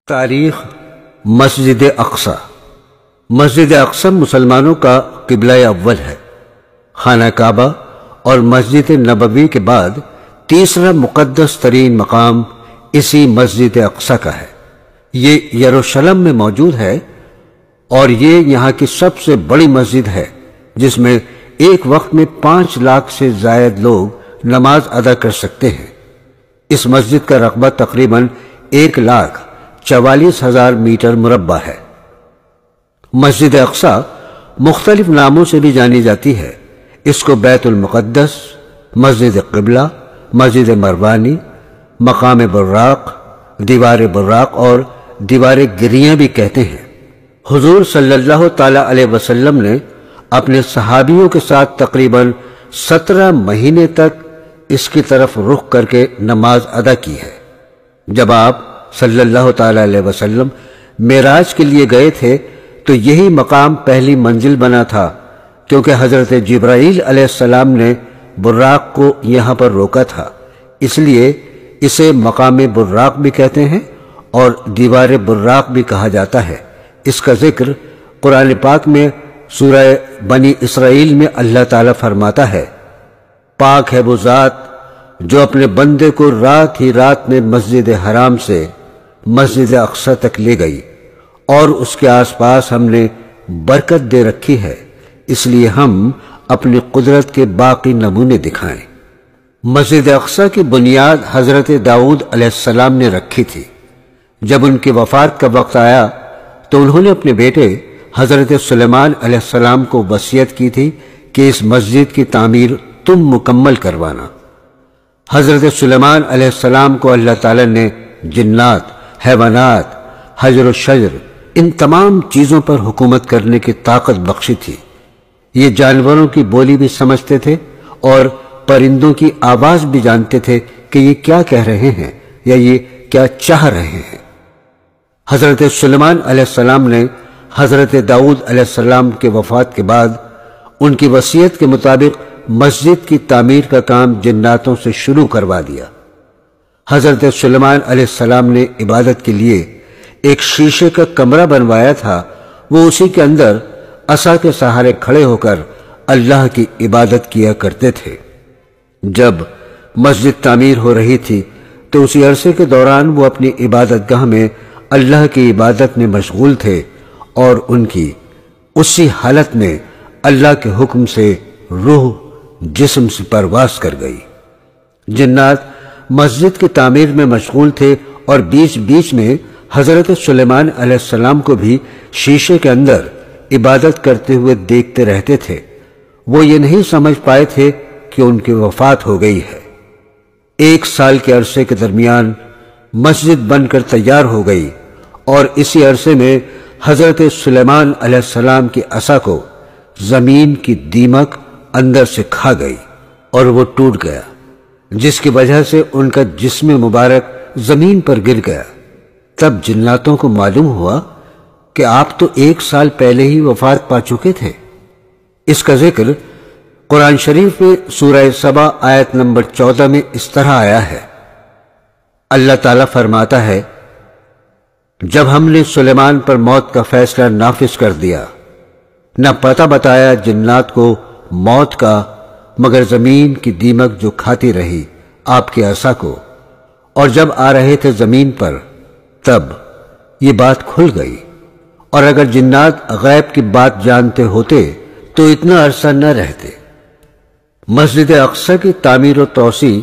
تاریخ مسجد اقصی۔ مسجد اقصی مسلمانوں کا قبلہ اول ہے۔ خانہ کعبہ اور مسجد نبوی کے بعد تیسرا مقدس ترین مقام اسی مسجد اقصی کا ہے۔ یہ یروشلم میں موجود ہے اور یہ یہاں کی سب سے بڑی مسجد ہے، جس میں ایک وقت میں 5 لاکھ سے زائد لوگ نماز ادا کر سکتے ہیں۔ اس مسجد کا رقبہ تقریباً 1,44,000 میٹر مربع ہے۔ مسجد اقصی مختلف ناموں سے بھی جانی جاتی ہے۔ اس کو بیت المقدس، مسجد قبلہ، مسجد مروانی، مقام براق، دیوار براق اور دیوار گریاں بھی کہتے ہیں۔ حضور صلی اللہ تعالی علیہ وسلم نے اپنے صحابیوں کے ساتھ تقریباً 17 مہینے تک اس کی طرف رخ کر کے نماز ادا کی ہے۔ جب آپ صلی اللہ تعالی علیہ وسلم معراج کے لیے گئے تھے تو یہی مقام پہلی منزل بنا تھا، کیونکہ حضرت جبرائیل علیہ السلام نے براق کو یہاں پر روکا تھا، اس لیے اسے مقام براق بھی کہتے ہیں اور دیوار براق بھی کہا جاتا ہے۔ اس کا ذکر قرآن پاک میں سورہ بنی اسرائیل میں اللہ تعالیٰ فرماتا ہے، پاک ہے وہ ذات جو اپنے بندے کو رات ہی رات میں مسجد حرام سے مسجد اقصی تک لے گئی، اور اس کے آس پاس ہم نے برکت دے رکھی ہے، اس لیے ہم اپنی قدرت کے باقی نمونے دکھائیں۔ مسجد اقصی کی بنیاد حضرت داؤد علیہ السلام نے رکھی تھی۔ جب ان کی وفات کا وقت آیا تو انہوں نے اپنے بیٹے حضرت سلیمان علیہ السلام کو وصیت کی تھی کہ اس مسجد کی تعمیر تم مکمل کروانا۔ حضرت سلیمان علیہ السلام کو اللہ تعالیٰ نے جنات، حیوانات، حجر و شجر، ان تمام چیزوں پر حکومت کرنے کی طاقت بخشی تھی۔ یہ جانوروں کی بولی بھی سمجھتے تھے اور پرندوں کی آواز بھی جانتے تھے کہ یہ کیا کہہ رہے ہیں یا یہ کیا چاہ رہے ہیں۔ حضرت سلیمان علیہ السلام نے حضرت داؤد علیہ السلام کے وفات کے بعد ان کی وصیت کے مطابق مسجد کی تعمیر کا کام جناتوں سے شروع کروا دیا۔ حضرت سلیمان علیہ السلام نے عبادت کے لیے ایک شیشے کا کمرہ بنوایا تھا، وہ اسی کے اندر عصا کے سہارے کھڑے ہو کر اللہ کی عبادت کیا کرتے تھے۔ جب مسجد تعمیر ہو رہی تھی تو اسی عرصے کے دوران وہ اپنی عبادت گاہ میں اللہ کی عبادت میں مشغول تھے اور ان کی اسی حالت میں اللہ کے حکم سے روح جسم سے پرواز کر گئی۔ جنات مسجد کی تعمیر میں مشغول تھے اور بیچ بیچ میں حضرت سلیمان علیہ السلام کو بھی شیشے کے اندر عبادت کرتے ہوئے دیکھتے رہتے تھے۔ وہ یہ نہیں سمجھ پائے تھے کہ ان کی وفات ہو گئی ہے۔ 1 سال کے عرصے کے درمیان مسجد بن کر تیار ہو گئی اور اسی عرصے میں حضرت سلیمان علیہ السلام کی عصا کو زمین کی دیمک اندر سے کھا گئی اور وہ ٹوٹ گیا، جس کی وجہ سے ان کا جسم مبارک زمین پر گر گیا۔ تب جناتوں کو معلوم ہوا کہ آپ تو 1 سال پہلے ہی وفات پا چکے تھے۔ اس کا ذکر قرآن شریف میں سورہ سبا آیت نمبر 14 میں اس طرح آیا ہے۔ اللہ تعالیٰ فرماتا ہے، جب ہم نے سلیمان پر موت کا فیصلہ نافذ کر دیا، نہ پتہ بتایا جنات کو موت کا مگر زمین کی دیمک جو کھاتی رہی آپ کی عصا کو، اور جب آ رہے تھے زمین پر تب یہ بات کھل گئی، اور اگر جنات غیب کی بات جانتے ہوتے تو اتنا عرصہ نہ رہتے۔ مسجد اقصی کی تعمیر و توسیع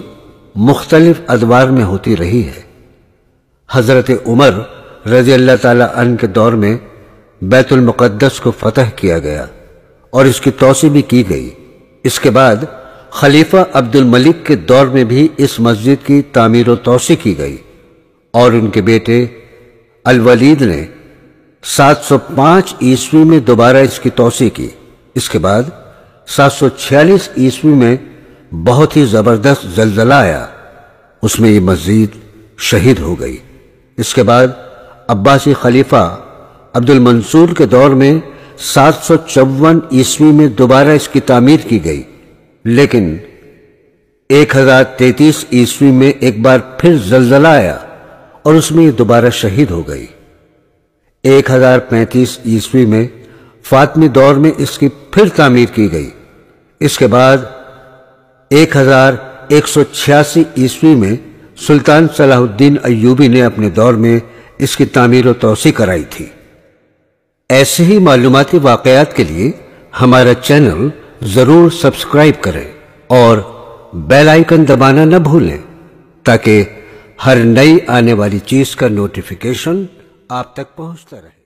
مختلف ادوار میں ہوتی رہی ہے۔ حضرت عمر رضی اللہ تعالیٰ عنہ کے دور میں بیت المقدس کو فتح کیا گیا اور اس کی توسیع بھی کی گئی۔ اس کے بعد خلیفہ عبد الملک کے دور میں بھی اس مسجد کی تعمیر و توسیع کی گئی اور ان کے بیٹے الولید نے 705 عیسوی میں دوبارہ اس کی توسیع کی۔ اس کے بعد 746 عیسوی میں بہت ہی زبردست زلزلہ آیا، اس میں یہ مسجد شہید ہو گئی۔ اس کے بعد عباسی خلیفہ عبد المنصور کے دور میں 754 عیسوی میں دوبارہ اس کی تعمیر کی گئی، لیکن 1033 عیسوی میں ایک بار پھر زلزلہ آیا اور اس میں یہ دوبارہ شہید ہو گئی۔ 1035 عیسوی میں فاطمی دور میں اس کی پھر تعمیر کی گئی۔ اس کے بعد 1186 عیسوی میں سلطان صلاح الدین ایوبی نے اپنے دور میں اس کی تعمیر و توسیع کرائی تھی۔ ایسے ہی معلوماتی واقعات کے لیے ہمارا چینل ضرور سبسکرائب کریں اور بیل آئیکن دبانا نہ بھولیں تاکہ ہر نئی آنے والی چیز کا نوٹیفیکیشن آپ تک پہنچتا رہے۔